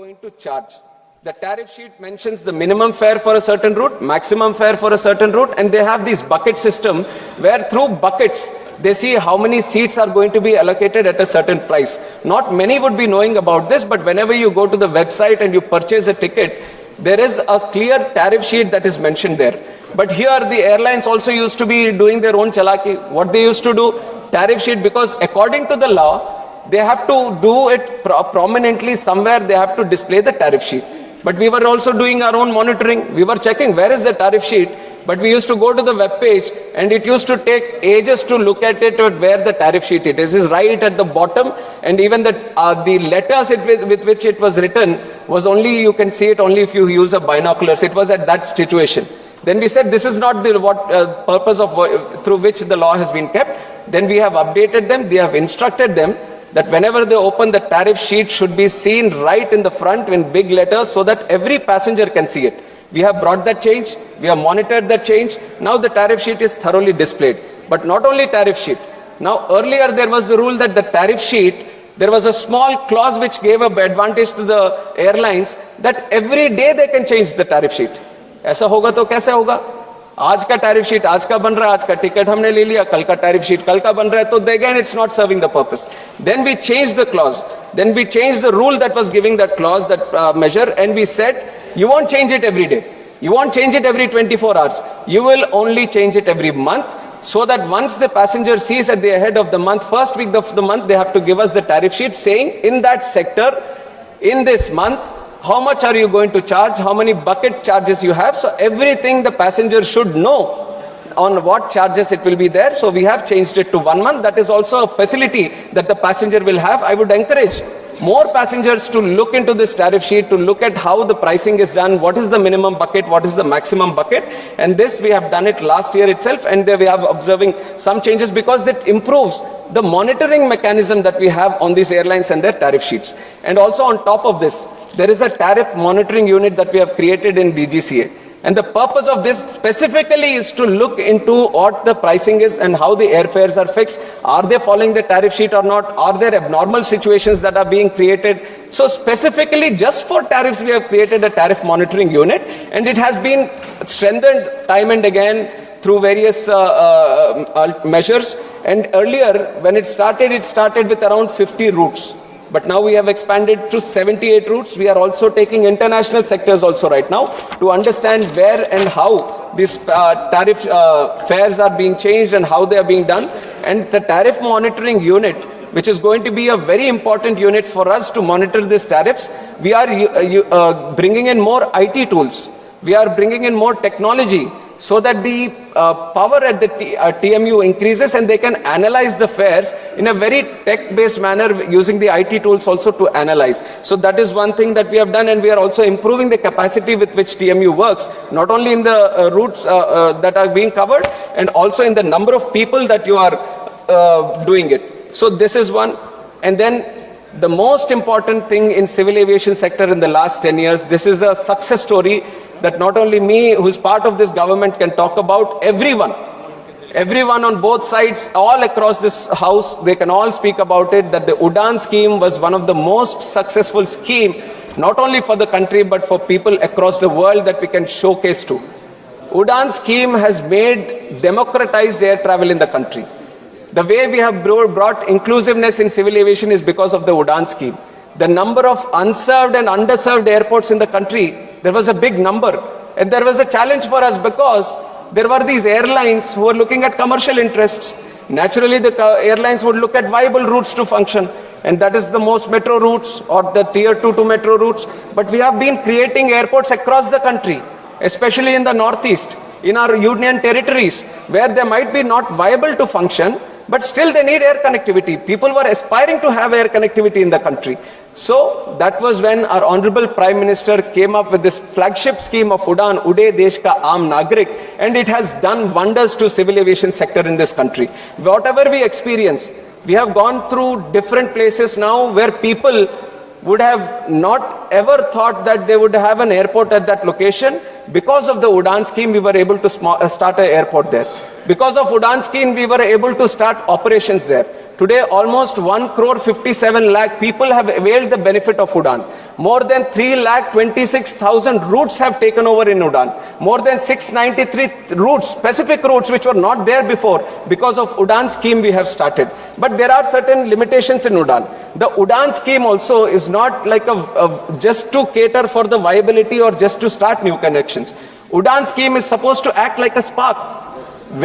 going to charge. The tariff sheet mentions the minimum fare for a certain route, maximum fare for a certain route, and they have this bucket system where through buckets they see how many seats are going to be allocated at a certain price. Not many would be knowing about this, but whenever you go to the website and you purchase a ticket, there is a clear tariff sheet that is mentioned there. But here the airlines also used to be doing their own chalaki. What they used to do, tariff sheet, because according to the law, they have to do it prominently somewhere, they have to display the tariff sheet. But we were also doing our own monitoring. We were checking where is the tariff sheet, but we used to go to the web page and it used to take ages to look at it, where the tariff sheet it is right at the bottom, and even the letters with which it was written was only, you can see it only if you use a binoculars. It was at that situation. Then we said this is not the purpose of through which the law has been kept. Then we have updated them, they have instructed them that whenever they open, the tariff sheet should be seen right in the front in big letters so that every passenger can see it. We have brought that change, we have monitored that change. Now the tariff sheet is thoroughly displayed. But not only tariff sheet. Now earlier there was the rule that the tariff sheet, there was a small clause which gave an advantage to the airlines that every day they can change the tariff sheet. ऐसा होगा तो कैसे होगा? आज का tariff sheet आज का बन रहा है, आज का टिकट हमने ले लिया, कल का टैरिफ शीट कल का बन रहा है, तो again it's not serving the purpose. Then we changed the clause. Then we changed the rule that was giving that clause, that measure, and we said you won't change it every day. You won't change it every 24 hours. You will only change it every month, so that once the passenger sees at the head of the month, first week of the month, they have to give us the tariff sheet saying in that sector, in this month, how much are you going to charge, how many bucket charges you have. So everything the passenger should know on what charges it will be there. So we have changed it to 1 month. That is also a facility that the passenger will have. I would encourage more passengers to look into this tariff sheet, to look at how the pricing is done, what is the minimum bucket, what is the maximum bucket. And this we have done it last year itself, and we have observing some changes because it improves the monitoring mechanism that we have on these airlines and their tariff sheets. And also on top of this, there is a tariff monitoring unit that we have created in DGCA. And the purpose of this specifically is to look into what the pricing is and how the airfares are fixed. Are they following the tariff sheet or not? Are there abnormal situations that are being created? So specifically just for tariffs, we have created a tariff monitoring unit, and it has been strengthened time and again through various measures. And earlier, when it started with around 50 routes. But now we have expanded to 78 routes. We are also taking international sectors also right now to understand where and how these tariff fares are being changed and how they are being done. And the tariff monitoring unit, which is going to be a very important unit for us to monitor these tariffs, we are bringing in more IT tools. We are bringing in more technology so that the power at the TMU increases and they can analyze the fares in a very tech-based manner using the IT tools also to analyze. So that is one thing that we have done, and we are also improving the capacity with which TMU works, not only in the routes that are being covered, and also in the number of people that you are doing it. So this is one. And then the most important thing in civil aviation sector in the last 10 years, this is a success story that not only me, who is part of this government, can talk about. Everyone on both sides, all across this house, they can all speak about it, that the Udan scheme was one of the most successful scheme, not only for the country, but for people across the world that we can showcase to. Udan scheme has made democratized air travel in the country. The way we have brought inclusiveness in civil aviation is because of the Udan scheme. The number of unserved and underserved airports in the country, there was a big number. And there was a challenge for us because there were these airlines who were looking at commercial interests. Naturally, the airlines would look at viable routes to function. And that is the most metro routes or the tier 2 to metro routes. But we have been creating airports across the country, especially in the northeast, in our union territories, where they might be not viable to function, but still they need air connectivity. People were aspiring to have air connectivity in the country. So that was when our Honorable Prime Minister came up with this flagship scheme of Udan, Ude Desh Ka Aam Nagrik, and it has done wonders to civil aviation sector in this country. Whatever we experience, we have gone through different places now where people would have not ever thought that they would have an airport at that location. Because of the Udan scheme, we were able to start an airport there. Because of Udan scheme, we were able to start operations there. Today, almost 1 crore 57 lakh people have availed the benefit of Udan. More than 3,26,000 routes have taken over in Udan. More than 693 routes, specific routes which were not there before. Because of Udan scheme we have started. But there are certain limitations in Udan. The Udan scheme also is not like just to cater for the viability or just to start new connections. Udan scheme is supposed to act like a spark.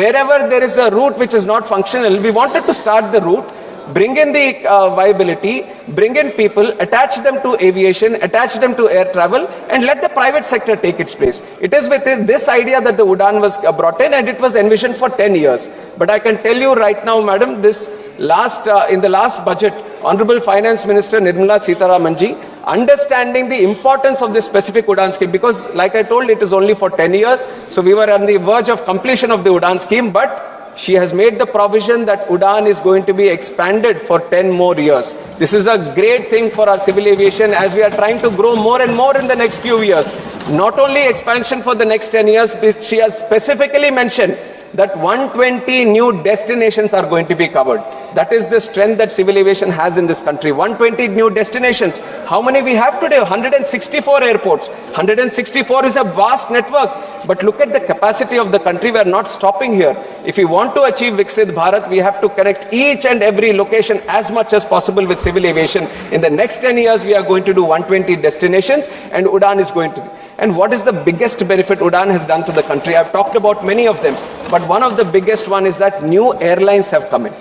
Wherever there is a route which is not functional, we wanted to start the route, bring in the viability, bring in people, attach them to aviation, attach them to air travel, and let the private sector take its place. It is with this idea that the Udan was brought in, and it was envisioned for 10 years. But I can tell you right now, madam, this in the last budget, Honorable Finance Minister Nirmala Sitharamanji, understanding the importance of this specific Udan scheme, because like I told, it is only for 10 years. So we were on the verge of completion of the Udan scheme, but she has made the provision that Udan is going to be expanded for 10 more years. This is a great thing for our civil aviation as we are trying to grow more and more in the next few years. Not only expansion for the next 10 years, but she has specifically mentioned that 120 new destinations are going to be covered. That is the strength that civil aviation has in this country. 120 new destinations. How many we have today? 164 airports. 164 is a vast network. But look at the capacity of the country. We are not stopping here. If we want to achieve Viksit Bharat, we have to connect each and every location as much as possible with civil aviation. In the next 10 years, we are going to do 120 destinations, and Udan is going to. And what is the biggest benefit Udan has done to the country? I've talked about many of them, but one of the biggest one is that new airlines have come in.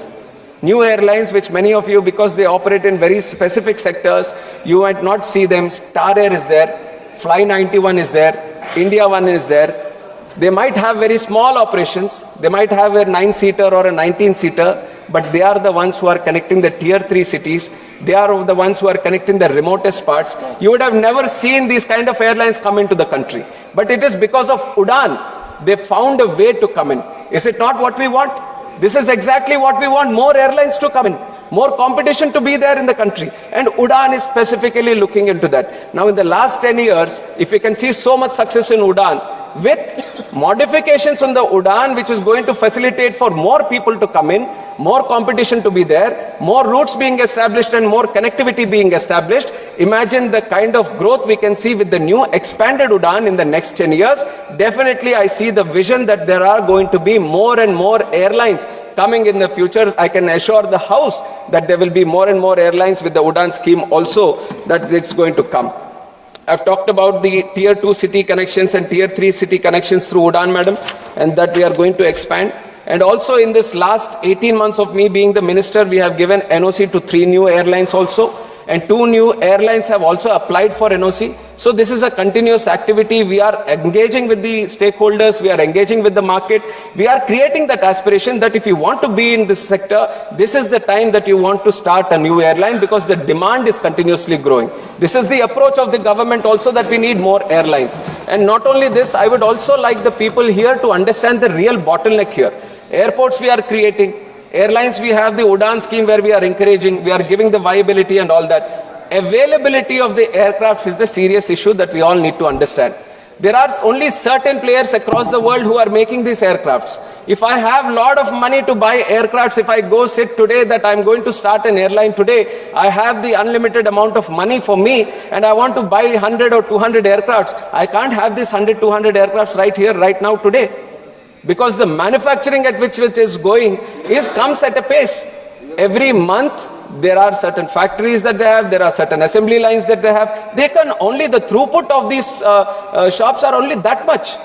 New airlines, which many of you, because they operate in very specific sectors, you might not see them. Star Air is there, Fly 91 is there, India One is there. They might have very small operations, they might have a 9-seater or a 19-seater, but they are the ones who are connecting the tier 3 cities. They are the ones who are connecting the remotest parts. You would have never seen these kind of airlines come into the country. But it is because of Udan, they found a way to come in. Is it not what we want? This is exactly what we want. More airlines to come in. More competition to be there in the country. And Udan is specifically looking into that. Now in the last 10 years, if we can see so much success in Udan, with modifications on the Udan, which is going to facilitate for more people to come in, more competition to be there, more routes being established and more connectivity being established, imagine the kind of growth we can see with the new expanded Udan in the next 10 years. Definitely I see the vision that there are going to be more and more airlines coming in the future. I can assure the House that there will be more and more airlines with the Udan scheme also, that it's going to come. I've talked about the tier 2 city connections and tier 3 city connections through Udan, madam, and that we are going to expand. And also in this last 18 months of me being the minister, we have given NOC to 3 new airlines also. And 2 new airlines have also applied for NOC. So this is a continuous activity. We are engaging with the stakeholders. We are engaging with the market. We are creating that aspiration that if you want to be in this sector, this is the time that you want to start a new airline, because the demand is continuously growing. This is the approach of the government also, that we need more airlines. And not only this, I would also like the people here to understand the real bottleneck here. Airports we are creating. Airlines, we have the Udan scheme where we are encouraging, we are giving the viability and all that. Availability of the aircrafts is the serious issue that we all need to understand. There are only certain players across the world who are making these aircrafts. If I have a lot of money to buy aircrafts, if I go sit today that I'm going to start an airline today, I have the unlimited amount of money for me and I want to buy 100 or 200 aircrafts. I can't have this 100, 200 aircrafts right here, right now, today. Because the manufacturing at which it is going comes at a pace. Every month, there are certain factories that they have, there are certain assembly lines that they have. They can only, the throughput of these shops are only that much.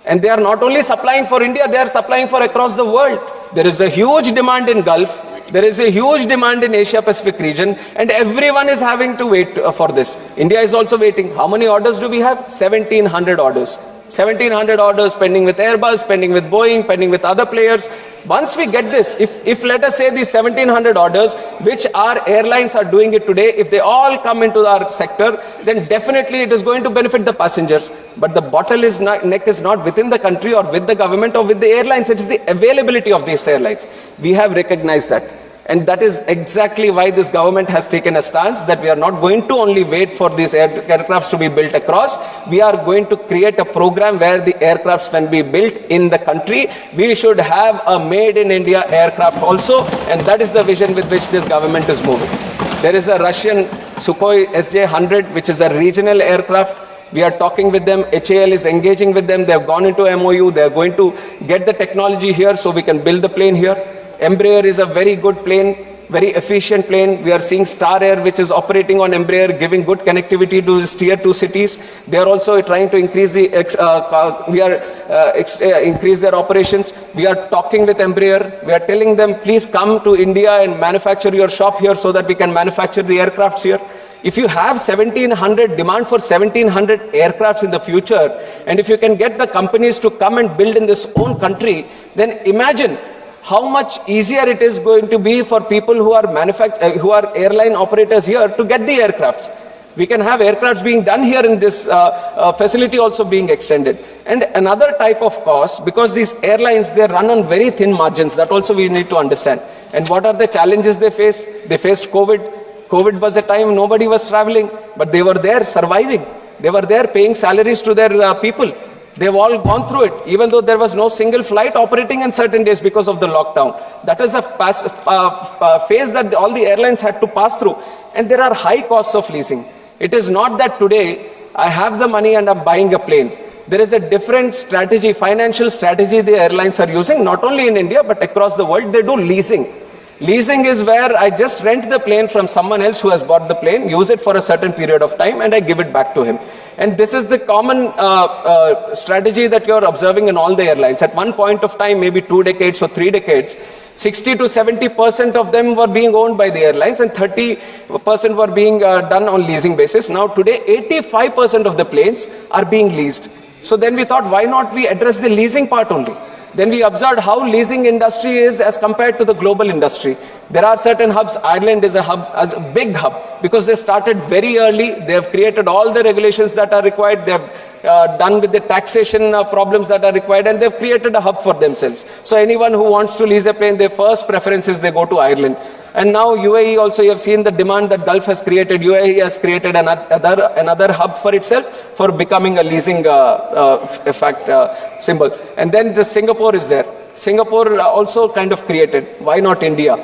And they are not only supplying for India, they are supplying for across the world. There is a huge demand in Gulf. There is a huge demand in Asia Pacific region, and everyone is having to wait for this. India is also waiting. How many orders do we have? 1,700 orders. 1,700 orders pending with Airbus, pending with Boeing, pending with other players. Once we get this, if let us say these 1,700 orders, which our airlines are doing it today, if they all come into our sector, then definitely it is going to benefit the passengers. But the bottleneck is not within the country or with the government or with the airlines. It is the availability of these airlines. We have recognized that. And that is exactly why this government has taken a stance that we are not going to only wait for these aircrafts to be built across. We are going to create a program where the aircrafts can be built in the country. We should have a made in India aircraft also, and that is the vision with which this government is moving. There is a Russian Sukhoi SJ-100, which is a regional aircraft. We are talking with them. HAL is engaging with them. They have gone into MOU. They are going to get the technology here so we can build the plane here. Embraer is a very good plane, very efficient plane. We are seeing Star Air, which is operating on Embraer, giving good connectivity to these tier 2 cities. They are also trying to increase increase their operations. We are talking with Embraer. We are telling them, please come to India and manufacture your shop here so that we can manufacture the aircrafts here. If you have 1700 demand for 1700 aircrafts in the future, and if you can get the companies to come and build in this own country, then imagine how much easier it is going to be for people who are airline operators here to get the aircrafts. We can have aircrafts being done here in this facility also being extended. And another type of cost, because these airlines, they run on very thin margins. That also we need to understand. And what are the challenges they face? They faced COVID. COVID was a time nobody was traveling, but they were there surviving. They were there paying salaries to their people. They've all gone through it, even though there was no single flight operating in certain days because of the lockdown. That is a phase that all the airlines had to pass through. And there are high costs of leasing. It is not that today I have the money and I'm buying a plane. There is a different strategy, financial strategy the airlines are using, not only in India, but across the world. They do leasing. Leasing is where I just rent the plane from someone else who has bought the plane, use it for a certain period of time, and I give it back to him. And this is the common strategy that you're observing in all the airlines. At one point of time, maybe 2 decades or 3 decades, 60 to 70% of them were being owned by the airlines and 30% were being done on leasing basis. Now today, 85% of the planes are being leased. So then we thought, why not we address the leasing part only? Then we observed how leasing industry is as compared to the global industry. There are certain hubs. Ireland is a hub, as a big hub, because they started very early. They have created all the regulations that are required. They have done with the taxation problems that are required, and they've created a hub for themselves. So anyone who wants to lease a plane, their first preference is they go to Ireland. And now UAE also, you have seen the demand that Gulf has created. UAE has created another hub for itself for becoming a leasing symbol. And then the Singapore is there. Singapore also kind of created. Why not India?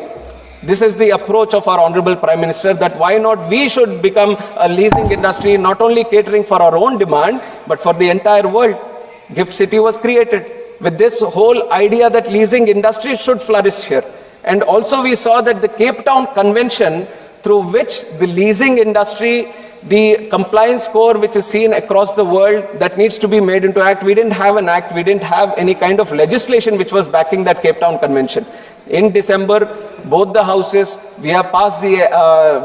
This is the approach of our Honorable Prime Minister, that why not we should become a leasing industry, not only catering for our own demand, but for the entire world. Gift City was created with this whole idea that leasing industry should flourish here. And also we saw that the Cape Town Convention, through which the leasing industry, the compliance score which is seen across the world, that needs to be made into act. We didn't have an act, we didn't have any kind of legislation which was backing that Cape Town Convention. In December, both the houses, we have passed the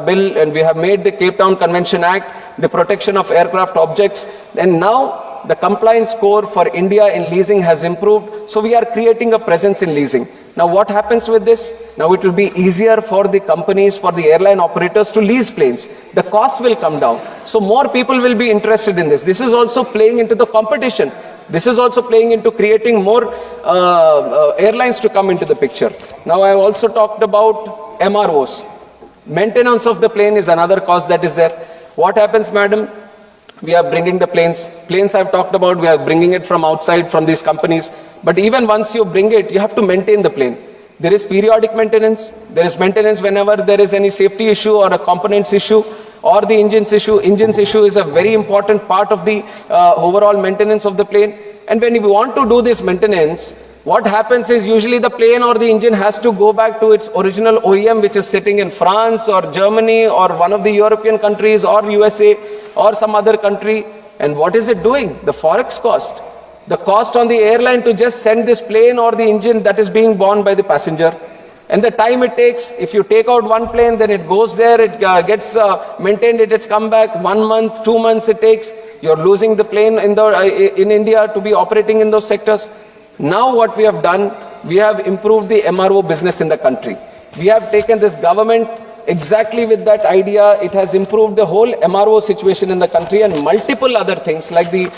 bill and we have made the Cape Town Convention Act, the protection of aircraft objects, and now the compliance score for India in leasing has improved. So we are creating a presence in leasing. Now what happens with this? Now it will be easier for the companies, for the airline operators to lease planes. The cost will come down. So more people will be interested in this. This is also playing into the competition. This is also playing into creating more airlines to come into the picture. Now I also talked about MROs. Maintenance of the plane is another cost that is there. What happens, madam? We are bringing the planes. Planes I've talked about, we are bringing it from outside, from these companies. But even once you bring it, you have to maintain the plane. There is periodic maintenance. There is maintenance whenever there is any safety issue or a components issue or the engines issue. Engines issue is a very important part of the overall maintenance of the plane. And when we want to do this maintenance, what happens is usually the plane or the engine has to go back to its original OEM, which is sitting in France or Germany or one of the European countries or USA or some other country. And what is it doing? The forex cost. The cost on the airline to just send this plane or the engine, that is being borne by the passenger. And the time it takes, if you take out one plane, then it goes there, it gets maintained, it gets come back, 1 month, 2 months it takes. You're losing the plane in India to be operating in those sectors. Now what we have done, we have improved the MRO business in the country. We have taken this government exactly with that idea. It has improved the whole MRO situation in the country and multiple other things like the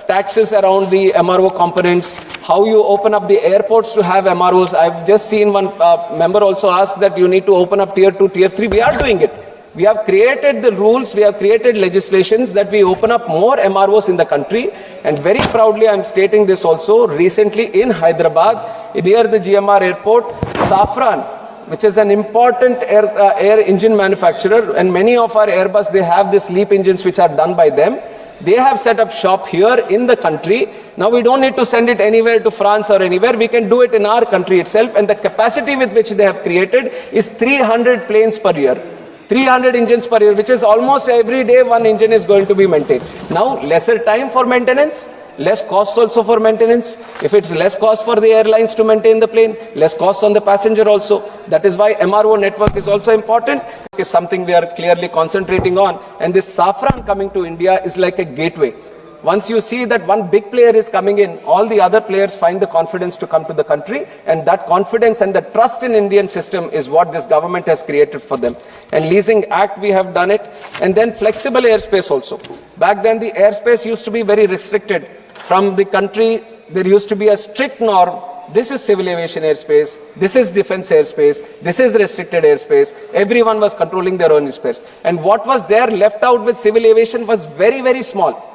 taxes around the MRO components, how you open up the airports to have MROs. I've just seen one member also ask that you need to open up tier 2, tier 3. We are doing it. We have created the rules, we have created legislations that we open up more MROs in the country. And very proudly, I'm stating this also, recently in Hyderabad, near the GMR airport, Saffron, which is an important air engine manufacturer, and many of our Airbus, they have these LEAP engines which are done by them. They have set up shop here in the country. Now we don't need to send it anywhere to France or anywhere. We can do it in our country itself. And the capacity with which they have created is 300 planes per year. 300 engines per year, which is almost every day one engine is going to be maintained. Now, lesser time for maintenance, less costs also for maintenance. If it's less cost for the airlines to maintain the plane, less costs on the passenger also. That is why MRO network is also important. It's something we are clearly concentrating on. And this Saffron coming to India is like a gateway. Once you see that one big player is coming in, all the other players find the confidence to come to the country, and that confidence and the trust in Indian system is what this government has created for them. And Leasing Act, we have done it. And then flexible airspace also. Back then, the airspace used to be very restricted. From the country, there used to be a strict norm. This is civil aviation airspace, this is defense airspace, this is restricted airspace. Everyone was controlling their own airspace. And what was there left out with civil aviation was very, very small.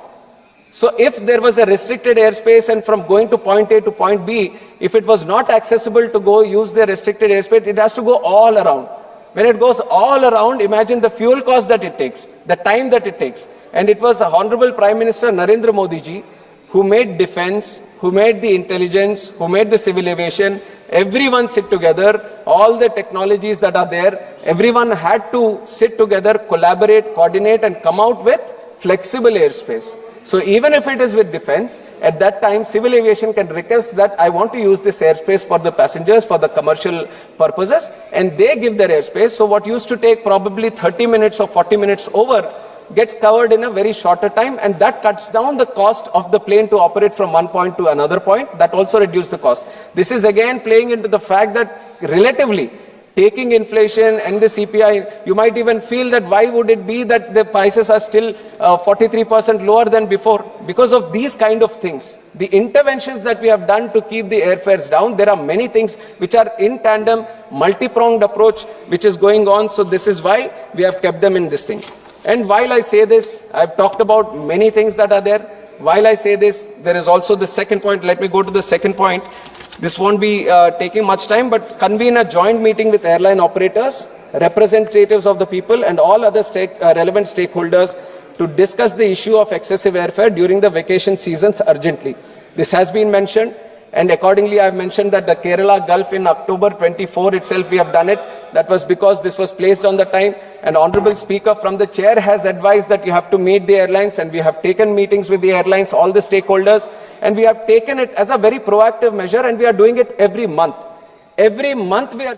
So if there was a restricted airspace and from going to point A to point B, if it was not accessible to go use the restricted airspace, it has to go all around. When it goes all around, imagine the fuel cost that it takes, the time that it takes. And it was Honorable Prime Minister Narendra Modi ji who made defense, who made the intelligence, who made the civil aviation. Everyone sit together, all the technologies that are there, everyone had to sit together, collaborate, coordinate, and come out with flexible airspace. So even if it is with defense, at that time, civil aviation can request that I want to use this airspace for the passengers, for the commercial purposes, and they give their airspace. So what used to take probably 30 minutes or 40 minutes over gets covered in a very shorter time, and that cuts down the cost of the plane to operate from one point to another point. That also reduces the cost. This is again playing into the fact that relatively, taking inflation and the CPI, you might even feel that why would it be that the prices are still 43% lower than before? Because of these kind of things. The interventions that we have done to keep the airfares down, there are many things which are in tandem, multi-pronged approach which is going on. So this is why we have kept them in this thing. And while I say this, I've talked about many things that are there. While I say this, there is also the second point. Let me go to the second point. This won't be taking much time, but convene a joint meeting with airline operators, representatives of the people, and all other relevant stakeholders to discuss the issue of excessive airfare during the vacation seasons urgently. This has been mentioned, and accordingly I have mentioned that the Kerala Gulf in October 24 itself we have done it. That was because this was placed on the time, and Honorable Speaker from the chair has advised that you have to meet the airlines, and we have taken meetings with the airlines, all the stakeholders, and we have taken it as a very proactive measure, and we are doing it every month. Every month we are